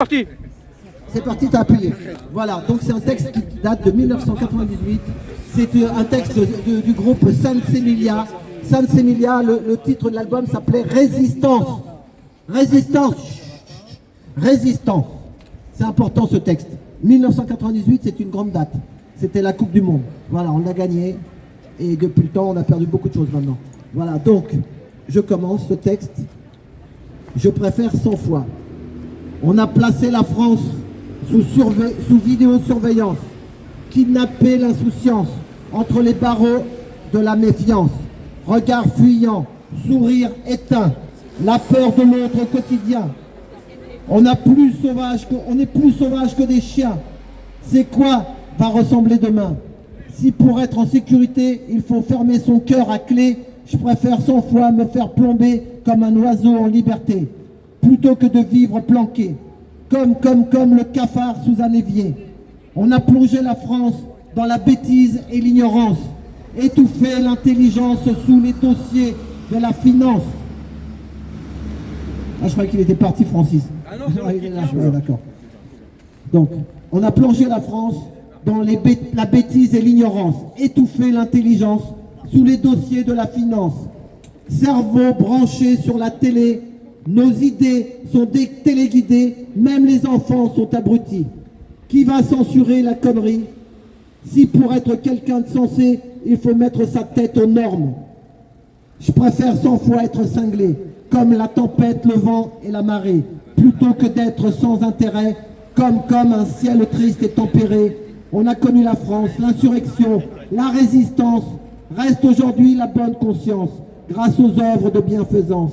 parti. C'est parti, t'as appuyé. Voilà, donc c'est un texte qui date de 1998. C'est un texte du groupe San Semilia. San Semilia, le titre de l'album s'appelait Résistance. Résistance. Résistance. C'est important ce texte. 1998, c'est une grande date. C'était la Coupe du Monde. Voilà, on l'a gagné. Et depuis le temps, on a perdu beaucoup de choses maintenant. Voilà, donc, je commence ce texte. Je préfère 100 fois. On a placé la France sous vidéosurveillance, kidnappé l'insouciance, entre les barreaux de la méfiance, regard fuyant, sourire éteint, la peur de l'autre au quotidien. On est plus sauvage que des chiens. C'est quoi va ressembler demain? Si pour être en sécurité, il faut fermer son cœur à clé, je préfère 100 fois me faire plomber comme un oiseau en liberté, plutôt que de vivre planqué, comme le cafard sous un évier. On a plongé la France dans la bêtise et l'ignorance, étouffé l'intelligence sous les dossiers de la finance. Ah, je croyais qu'il était parti, Francis. Ah non, il est là, d'accord. Donc, on a plongé la France dans la bêtise et l'ignorance, étouffé l'intelligence sous les dossiers de la finance. Cerveau branché sur la télé, nos idées sont téléguidées, même les enfants sont abrutis. Qui va censurer la connerie? Si pour être quelqu'un de sensé, il faut mettre sa tête aux normes. Je préfère 100 fois être cinglé, comme la tempête, le vent et la marée, plutôt que d'être sans intérêt, comme un ciel triste et tempéré. On a connu la France, l'insurrection, la résistance. Reste aujourd'hui la bonne conscience, grâce aux œuvres de bienfaisance.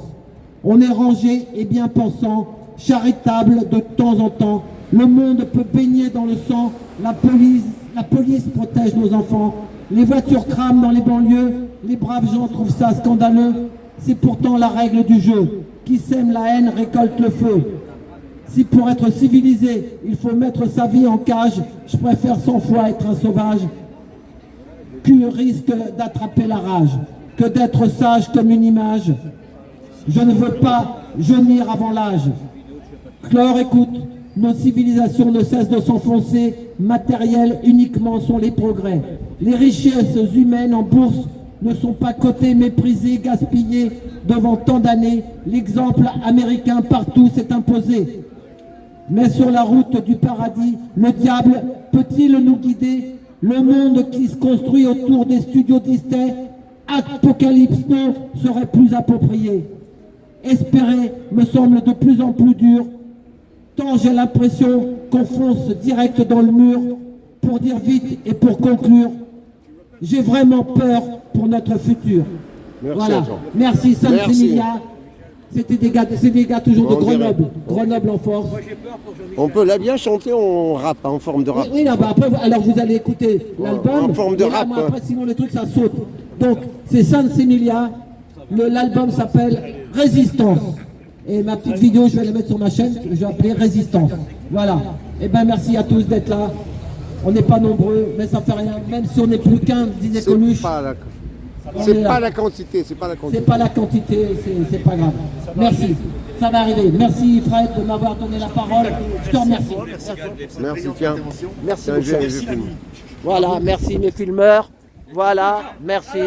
On est rangé et bien pensant, charitable de temps en temps. Le monde peut baigner dans le sang, la police protège nos enfants. Les voitures crament dans les banlieues, les braves gens trouvent ça scandaleux. C'est pourtant la règle du jeu. Qui sème la haine récolte le feu. Si pour être civilisé, il faut mettre sa vie en cage, je préfère 100 fois être un sauvage qui risque d'attraper la rage, que d'être sage comme une image. Je ne veux pas jaunir avant l'âge. Clore, écoute, nos civilisations ne cessent de s'enfoncer, matérielles uniquement sont les progrès. Les richesses humaines en bourse ne sont pas cotées, méprisées, gaspillées devant tant d'années. L'exemple américain partout s'est imposé. Mais sur la route du paradis, le diable peut-il nous guider? Le monde qui se construit autour des studios Disney, Apocalypse Now serait plus approprié. Espérer me semble de plus en plus dur, tant j'ai l'impression qu'on fonce direct dans le mur. Pour dire vite et pour conclure, j'ai vraiment peur pour notre futur. Merci, voilà. Jean. Merci, San Semilia. C'est des gars toujours de Grenoble. Grenoble en force. On peut la bien chanter en rap, en forme de rap. Oui, non, bah après, alors vous allez écouter l'album. En forme de rap. Moi, après, sinon le truc ça saute. Donc, c'est San Semilia. L'album s'appelle Résistance. Et ma petite vidéo, je vais la mettre sur ma chaîne. Je vais appeler Résistance. Voilà. Et ben merci à tous d'être là. On n'est pas nombreux, mais ça fait rien. Même si on n'est plus qu'un, disait Coluche. C'est pas la quantité, c'est pas la quantité. C'est pas la quantité, c'est pas grave. Merci, ça va arriver. Merci Fred de m'avoir donné la parole. Je te remercie. Merci, tiens. Merci beaucoup. Voilà, merci mes filmeurs. Voilà, merci.